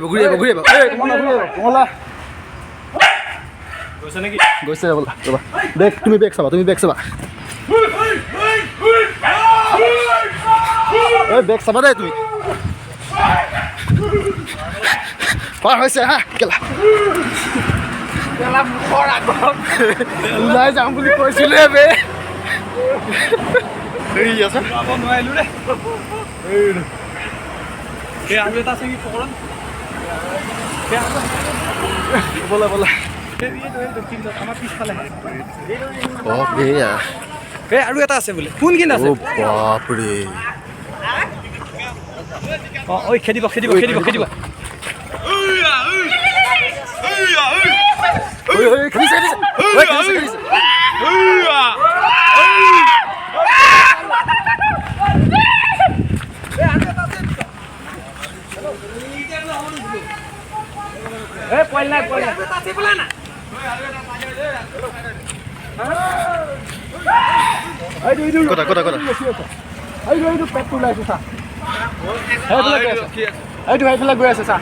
ঘূৰি আহিব এই কমলা গৈছে নেকি গৈছে বোলা ৰবা দেখ তুমি বেক চাবা এই বেক চাবা দেই তুমি পাৰ হৈছে হা কেলা মুখৰ আগত ওলাই যাম বুলি কৈছিলে বে এই আছে নোৱাৰিলো ৰে এই আৰু এটা আছে কি পকৰণ বলা আমাৰ পিছফালে আৰু এটা আছে বোলে কোনখিনি আছে বাপৰে ঐ খেদিব এইফালে গৈ আছে চা